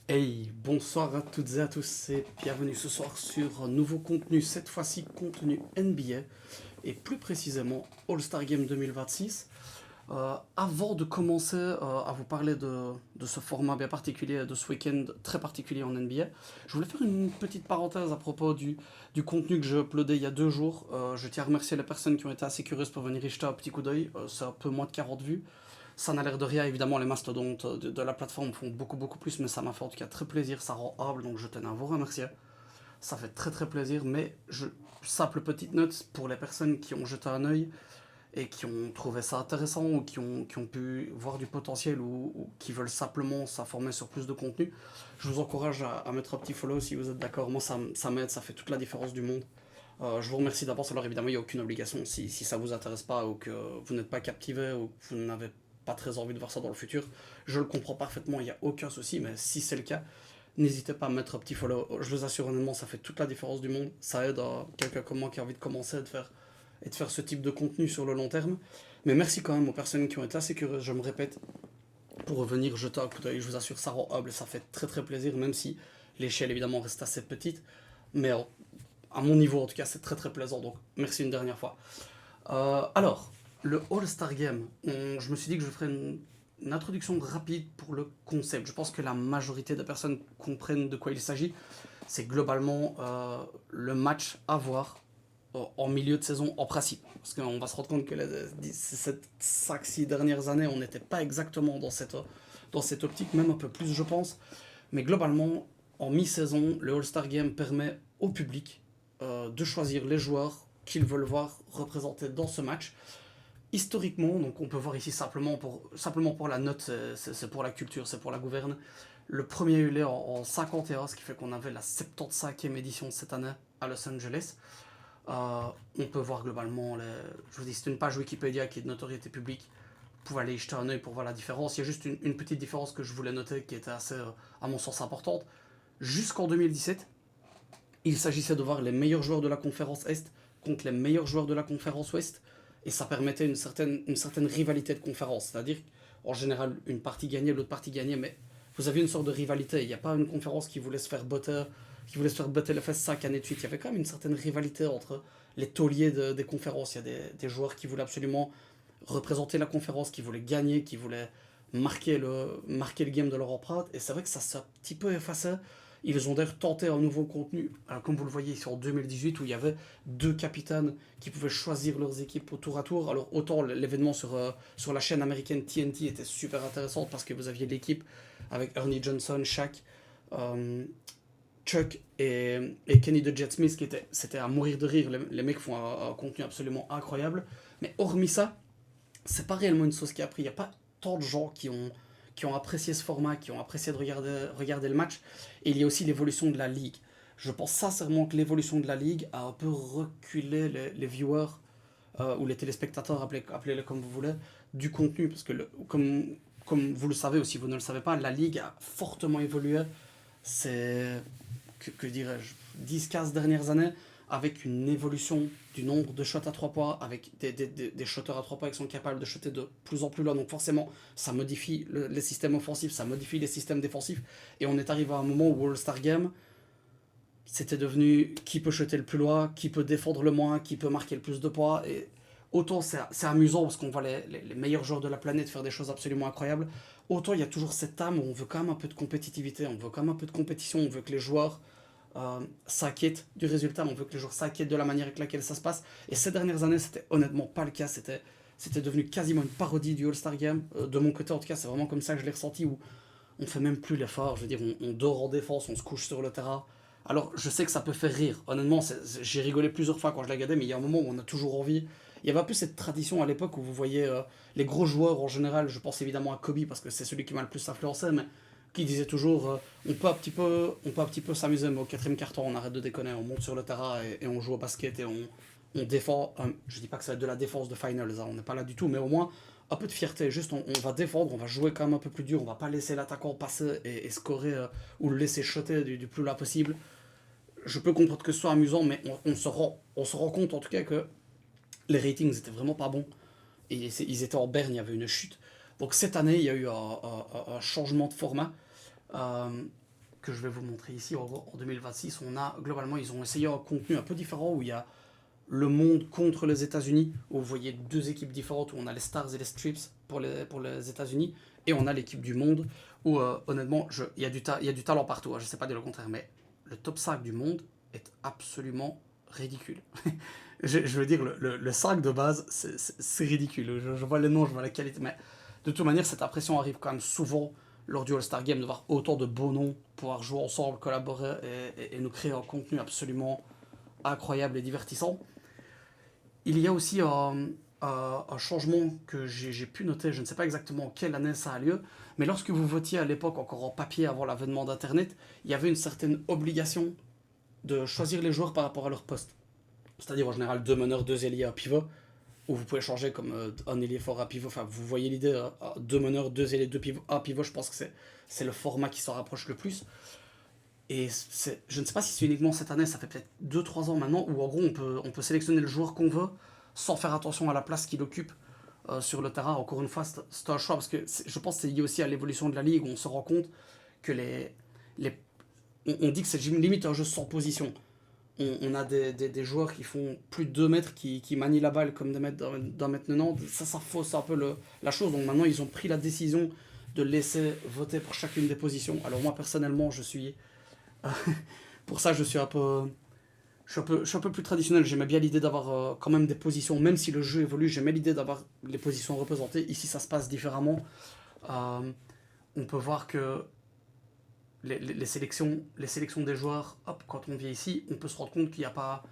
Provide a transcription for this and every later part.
Hey, bonsoir à toutes et à tous et bienvenue ce soir sur un nouveau contenu, cette fois-ci contenu NBA et plus précisément All-Star Game 2026. Avant de commencer à vous parler de ce format bien particulier, de ce week-end très particulier en NBA, je voulais faire une petite parenthèse à propos du contenu que j'ai uploadé il y a 2 jours. Je tiens à remercier les personnes qui ont été assez curieuses pour venir y jeter un petit coup d'œil. C'est un peu moins de 40 vues. Ça n'a l'air de rien, évidemment, les mastodontes de la plateforme font beaucoup beaucoup plus, mais ça m'a fait en tout cas très plaisir, ça rend humble, donc je tenais à vous remercier. Ça fait très très plaisir, mais simple petite note pour les personnes qui ont jeté un œil et qui ont trouvé ça intéressant ou qui ont pu voir du potentiel ou qui veulent simplement s'informer sur plus de contenu, je vous encourage à mettre un petit follow si vous êtes d'accord. Moi, ça m'aide, ça fait toute la différence du monde. Je vous remercie d'avance. Alors évidemment, il n'y a aucune obligation. Si ça vous intéresse pas ou que vous n'êtes pas captivé ou que vous n'avez pas très envie de voir ça dans le futur, je le comprends parfaitement, il n'y a aucun souci. Mais si c'est le cas, n'hésitez pas à mettre un petit follow. Je vous assure honnêtement, ça fait toute la différence du monde. Ça aide à quelqu'un comme moi qui a envie de commencer et de faire ce type de contenu sur le long terme. Mais merci quand même aux personnes qui ont été assez curieuses, je me répète, pour revenir jeter un coup d'œil. Je vous assure, ça rend humble, ça fait très très plaisir, même si l'échelle évidemment reste assez petite. Mais à mon niveau en tout cas, c'est très très plaisant. Donc merci une dernière fois. Alors, le All-Star Game, je me suis dit que je ferais une introduction rapide pour le concept. Je pense que la majorité des personnes comprennent de quoi il s'agit. C'est globalement le match à voir en milieu de saison en principe. Parce qu'on va se rendre compte que ces 5-6 dernières années, on n'était pas exactement dans cette optique, même un peu plus je pense. Mais globalement, en mi-saison, le All-Star Game permet au public de choisir les joueurs qu'ils veulent voir représentés dans ce match. Historiquement, donc on peut voir ici simplement pour la note, c'est pour la culture, c'est pour la gouverne. Le premier eu lieu en 51, ce qui fait qu'on avait la 75e édition cette année à Los Angeles. On peut voir globalement, je vous dis, c'est une page Wikipédia qui est de notoriété publique. Vous pouvez aller y jeter un œil pour voir la différence. Il y a juste une petite différence que je voulais noter qui était assez, à mon sens, importante. Jusqu'en 2017, il s'agissait de voir les meilleurs joueurs de la conférence Est contre les meilleurs joueurs de la conférence Ouest. Et ça permettait une certaine rivalité de conférence. C'est-à-dire, en général, une partie gagnait, l'autre partie gagnait, mais vous aviez une sorte de rivalité. Il n'y a pas une conférence qui voulait se faire botter les fesses 5 années de suite. Il y avait quand même une certaine rivalité entre les tauliers des conférences. Il y a des joueurs qui voulaient absolument représenter la conférence, qui voulaient gagner, qui voulaient marquer le game de leur empreinte. Et c'est vrai que ça s'est un petit peu effacé. Ils ont d'ailleurs tenté un nouveau contenu, comme vous le voyez ici en 2018, où il y avait deux capitaines qui pouvaient choisir leurs équipes au tour à tour. Alors autant l'événement sur la chaîne américaine TNT était super intéressant parce que vous aviez l'équipe avec Ernie Johnson, Shaq, euh, Chuck et Kenny de Jet Smith, c'était à mourir de rire. Les mecs font un contenu absolument incroyable. Mais hormis ça, c'est pas réellement une sauce qui a pris. Il n'y a pas tant de gens qui ont apprécié ce format, qui ont apprécié de regarder le match. Et il y a aussi l'évolution de la ligue. Je pense sincèrement que l'évolution de la ligue a un peu reculé les viewers ou les téléspectateurs, appelez-le comme vous voulez, du contenu. Parce que, comme vous le savez ou si vous ne le savez pas, la ligue a fortement évolué. C'est, que dirais-je, 10-15 dernières années, avec une évolution du nombre de shots à 3 points, avec des shotters à 3 points qui sont capables de shotter de plus en plus loin. Donc forcément, ça modifie les systèmes offensifs, ça modifie les systèmes défensifs. Et on est arrivé à un moment où All-Star Game, c'était devenu qui peut shotter le plus loin, qui peut défendre le moins, qui peut marquer le plus de points. Et autant c'est amusant parce qu'on voit les meilleurs joueurs de la planète faire des choses absolument incroyables, autant il y a toujours cette âme où on veut quand même un peu de compétitivité, on veut quand même un peu de compétition, on veut que les joueurs s'inquiètent du résultat, on veut que les joueurs s'inquiètent de la manière avec laquelle ça se passe. Et ces dernières années, c'était honnêtement pas le cas. C'était devenu quasiment une parodie du All-Star Game. De mon côté, en tout cas, c'est vraiment comme ça que je l'ai ressenti, où on fait même plus l'effort. Je veux dire, on dort en défense, on se couche sur le terrain. Alors, je sais que ça peut faire rire. Honnêtement, j'ai rigolé plusieurs fois quand je l'ai regardé, mais il y a un moment où on a toujours envie. Il y avait un peu cette tradition à l'époque où vous voyez les gros joueurs en général. Je pense évidemment à Kobe parce que c'est celui qui m'a le plus influencé, mais qui disait toujours on peut un petit peu s'amuser, mais au quatrième carton, on arrête de déconner, on monte sur le terrain et on joue au basket et on défend. Je dis pas que ça va être de la défense de finals, hein, on n'est pas là du tout, mais au moins un peu de fierté. Juste, on va défendre, on va jouer quand même un peu plus dur, on va pas laisser l'attaquant passer et scorer ou le laisser shotter du plus là possible. Je peux comprendre que ce soit amusant, mais on se rend compte en tout cas que les ratings étaient vraiment pas bons. Et ils étaient en berne, il y avait une chute. Donc cette année, il y a eu un changement de format. Euh, que je vais vous montrer ici. En 2026, globalement, ils ont essayé un contenu un peu différent où il y a le monde contre les États-Unis, où vous voyez deux équipes différentes, où on a les Stars et les Strips pour les États-Unis, et on a l'équipe du monde, où honnêtement, il y a du talent partout, hein, je ne sais pas dire le contraire, mais le top 5 du monde est absolument ridicule. je veux dire, le 5 de base, c'est ridicule. Je vois les noms, je vois la qualité, mais de toute manière, cette impression arrive quand même souvent lors du All-Star Game, de voir autant de beaux noms pouvoir jouer ensemble, collaborer et nous créer un contenu absolument incroyable et divertissant. Il y a aussi un changement que j'ai pu noter, je ne sais pas exactement quelle année ça a lieu, mais lorsque vous votiez à l'époque encore en papier avant l'avènement d'Internet, il y avait une certaine obligation de choisir les joueurs par rapport à leur poste. C'est-à-dire en général deux meneurs, deux ailiers, un pivot, où vous pouvez changer comme un ailier fort à pivot. Enfin, vous voyez l'idée, deux meneurs, deux ailiers, deux pivots, un pivot, je pense que c'est le format qui s'en rapproche le plus. Et je ne sais pas si c'est uniquement cette année, ça fait peut-être 2-3 ans maintenant, où en gros on peut sélectionner le joueur qu'on veut sans faire attention à la place qu'il occupe sur le terrain. Encore une fois, c'est un choix parce que je pense que c'est lié aussi à l'évolution de la ligue où on se rend compte que on dit que c'est limite un jeu sans position. On a des joueurs qui font plus de 2 mètres, qui manient la balle comme des mètres d'un mètre 90. Ça fausse un peu la chose. Donc maintenant, ils ont pris la décision de laisser voter pour chacune des positions. Alors moi, personnellement, pour ça, je suis un peu plus traditionnel. J'aimais bien l'idée d'avoir quand même des positions, même si le jeu évolue, j'aimais l'idée d'avoir les positions représentées. Ici, ça se passe différemment. On peut voir que les sélections des joueurs, hop, quand on vient ici, on peut se rendre compte qu'il n'y a pas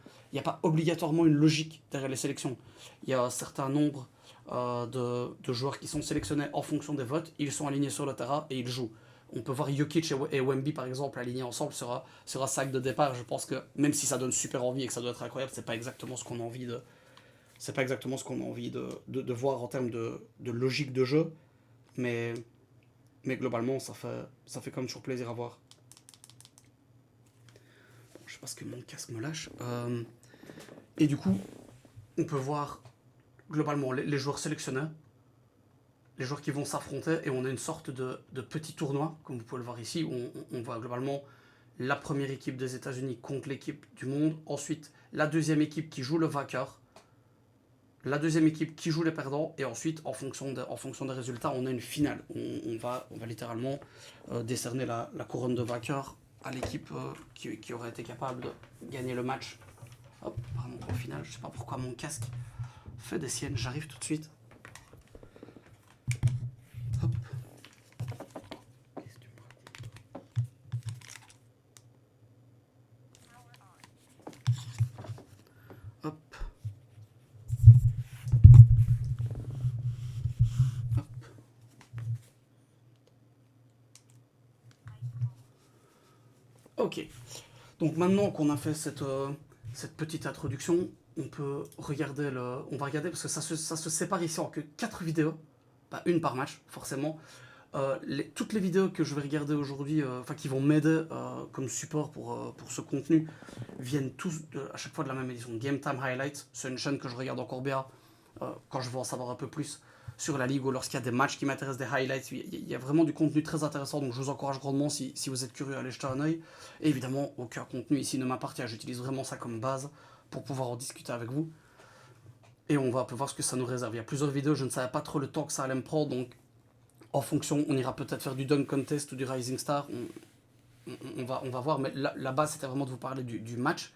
obligatoirement une logique derrière les sélections. Il y a un certain nombre de joueurs qui sont sélectionnés en fonction des votes, ils sont alignés sur le terrain et ils jouent. On peut voir Jokic et Wemby par exemple alignés ensemble sur un sac de départ. Je pense que même si ça donne super envie et que ça doit être incroyable, c'est pas exactement ce qu'on a envie de voir en termes de logique de jeu, mais globalement ça fait quand même toujours plaisir à voir. Bon, je sais pas ce que mon casque me lâche. Et du coup, on peut voir globalement les joueurs sélectionnés, les joueurs qui vont s'affronter, et on a une sorte de petit tournoi, comme vous pouvez le voir ici, où on voit globalement la première équipe des États-Unis contre l'équipe du monde, ensuite la deuxième équipe qui joue le vainqueur, la deuxième équipe qui joue les perdants, et ensuite, en fonction des résultats, on a une finale. On va littéralement décerner la couronne de vainqueur à l'équipe qui aurait été capable de gagner le match. Hop, pardon, au final, je sais pas pourquoi mon casque fait des siennes, j'arrive tout de suite. Hop. Hop. Hop. Ok. Donc maintenant qu'on a fait cette petite introduction, on va regarder parce que ça se sépare ici en que 4 vidéos, pas une par match forcément. Toutes les vidéos que je vais regarder aujourd'hui, qui vont m'aider comme support pour ce contenu, viennent tous à chaque fois de la même édition. Game Time Highlights, c'est une chaîne que je regarde encore bien quand je veux en savoir un peu plus sur la ligue ou lorsqu'il y a des matchs qui m'intéressent, des highlights. Il y a vraiment du contenu très intéressant, donc je vous encourage grandement si vous êtes curieux à aller jeter un oeil. Et évidemment, aucun contenu ici ne m'appartient, j'utilise vraiment ça comme base pour pouvoir en discuter avec vous. Et on va voir ce que ça nous réserve. Il y a plusieurs vidéos, je ne savais pas trop le temps que ça allait me prendre, donc en fonction, on ira peut-être faire du Dunk Contest ou du Rising Star, on va voir, mais la base c'était vraiment de vous parler du match.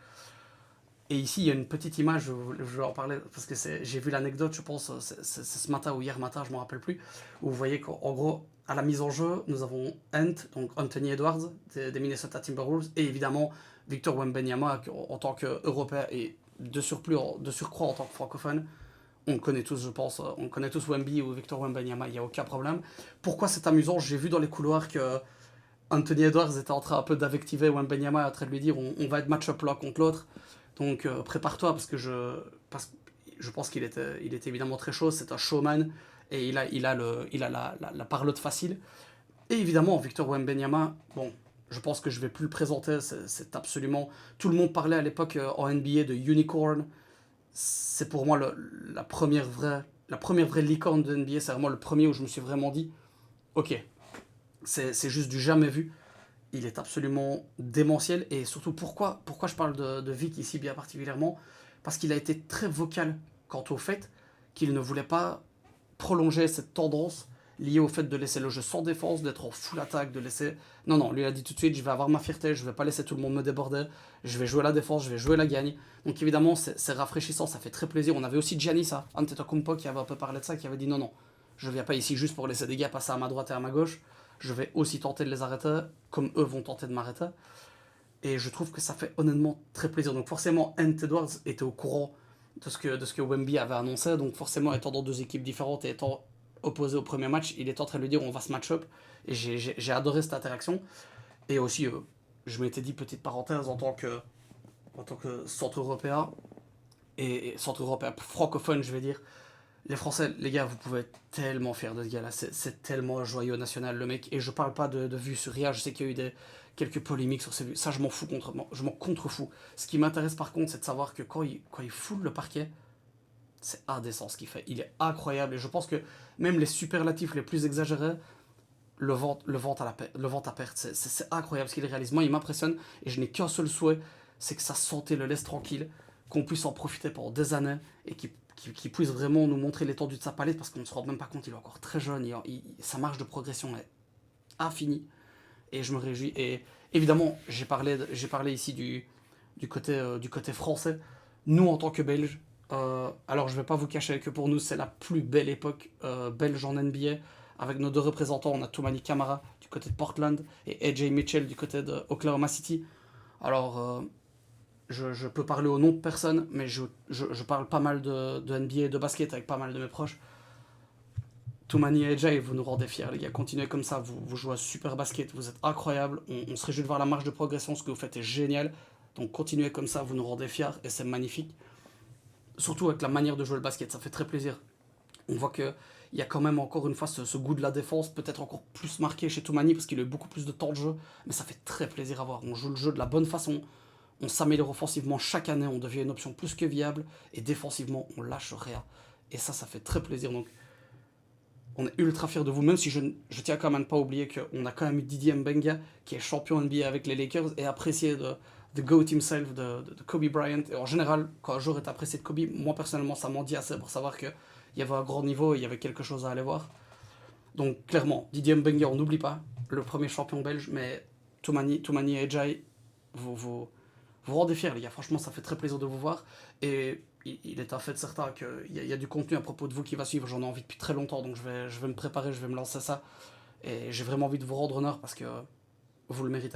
Et ici, il y a une petite image, je vais en parler, parce que j'ai vu l'anecdote, je pense, c'est ce matin ou hier matin, je ne me rappelle plus, où vous voyez qu'en gros, à la mise en jeu, nous avons donc Anthony Edwards, des Minnesota Timberwolves, et évidemment Victor Wembanyama, en tant qu'Européen, et de surcroît en tant que francophone. On connaît tous, je pense, on connaît tous Wemby ou Victor Wembanyama, il n'y a aucun problème. Pourquoi c'est amusant? J'ai vu dans les couloirs que Anthony Edwards était en train un peu d'invectiver Wembanyama, en train de lui dire on va être match-up là contre l'autre. Donc prépare-toi parce que je pense qu'il était évidemment très chaud, c'est un showman et il a la parlotte facile. Et évidemment, Victor Wembanyama, bon, je pense que je vais plus le présenter, c'est absolument... Tout le monde parlait à l'époque en NBA de Unicorn. C'est pour moi la première vraie licorne de NBA, c'est vraiment le premier où je me suis vraiment dit, ok, c'est juste du jamais vu. il est absolument démentiel. Et surtout, pourquoi je parle de Vic ici bien particulièrement? Parce qu'il a été très vocal quant au fait qu'il ne voulait pas prolonger cette tendance liée au fait de laisser le jeu sans défense, d'être en full attaque, de laisser... Non, non, lui il a dit tout de suite, je vais avoir ma fierté, je vais pas laisser tout le monde me déborder, je vais jouer la défense, je vais jouer la gagne. Donc évidemment, c'est rafraîchissant, ça fait très plaisir. On avait aussi Giannis Antetokounmpo qui avait un peu parlé de ça, qui avait dit non, non, je viens pas ici juste pour laisser des gars passer à ma droite et à ma gauche, je vais aussi tenter de les arrêter, comme eux vont tenter de m'arrêter. Et je trouve que ça fait honnêtement très plaisir. Donc forcément, Ant Edwards était au courant de ce que Wemby avait annoncé. Donc forcément, étant dans deux équipes différentes et étant opposé au premier match, il est en train de lui dire on va se match-up. Et j'ai adoré cette interaction. Et aussi, je m'étais dit, petite parenthèse, en tant que centre européen, et centre européen francophone, je vais dire, les Français, les gars, vous pouvez être tellement fiers de ce gars-là. C'est tellement un joyau national, le mec. Et je parle pas de vue sur IA. Je sais qu'il y a eu quelques polémiques sur ces vues. Ça, je m'en fous je m'en contrefous. Ce qui m'intéresse par contre, c'est de savoir que quand il foule le parquet, c'est indécent ce qu'il fait. Il est incroyable. Et je pense que même les superlatifs les plus exagérés le vente à perte. C'est incroyable ce qu'il réalise. Moi, il m'impressionne. Et je n'ai qu'un seul souhait, c'est que sa santé le laisse tranquille, qu'on puisse en profiter pendant des années et qu'il puisse vraiment nous montrer l'étendue de sa palette parce qu'on ne se rend même pas compte, il est encore très jeune, sa marge de progression est infinie et je me réjouis. Et évidemment, j'ai parlé ici du côté français. Nous, en tant que Belges, alors je ne vais pas vous cacher que pour nous, c'est la plus belle époque belge en NBA. Avec nos deux représentants, on a Toumani Camara du côté de Portland et AJ Mitchell du côté de Oklahoma City. Alors, je peux parler au nom de personne, mais je parle pas mal de NBA et de basket avec pas mal de mes proches. Toumani et Jay, vous nous rendez fiers, les gars. Continuez comme ça, vous jouez à super basket, vous êtes incroyables. On se réjouit de voir la marge de progression, ce que vous faites est génial. Donc continuez comme ça, vous nous rendez fiers et c'est magnifique. Surtout avec la manière de jouer le basket, ça fait très plaisir. On voit qu'il y a quand même encore une fois ce goût de la défense, peut-être encore plus marqué chez Toumani parce qu'il a eu beaucoup plus de temps de jeu, mais ça fait très plaisir à voir. On joue le jeu de la bonne façon, on s'améliore offensivement chaque année, on devient une option plus que viable, et défensivement, on lâche rien. Et ça fait très plaisir. Donc, on est ultra fiers de vous, même si je tiens quand même pas à oublier qu'on a quand même eu Didier Mbenga, qui est champion NBA avec les Lakers, et apprécié de GOAT himself, de Kobe Bryant. Et en général, quand un joueur est apprécié de Kobe, moi personnellement, ça m'en dit assez pour savoir qu'il y avait un grand niveau et il y avait quelque chose à aller voir. Donc, clairement, Didier Mbenga, on n'oublie pas, le premier champion belge, mais Toumani et Jai, vous rendez fiers, les gars. Franchement, ça fait très plaisir de vous voir. Et il est un fait certain qu'il y a du contenu à propos de vous qui va suivre. J'en ai envie depuis très longtemps, donc je vais me préparer, je vais me lancer ça. Et j'ai vraiment envie de vous rendre honneur parce que vous le méritez.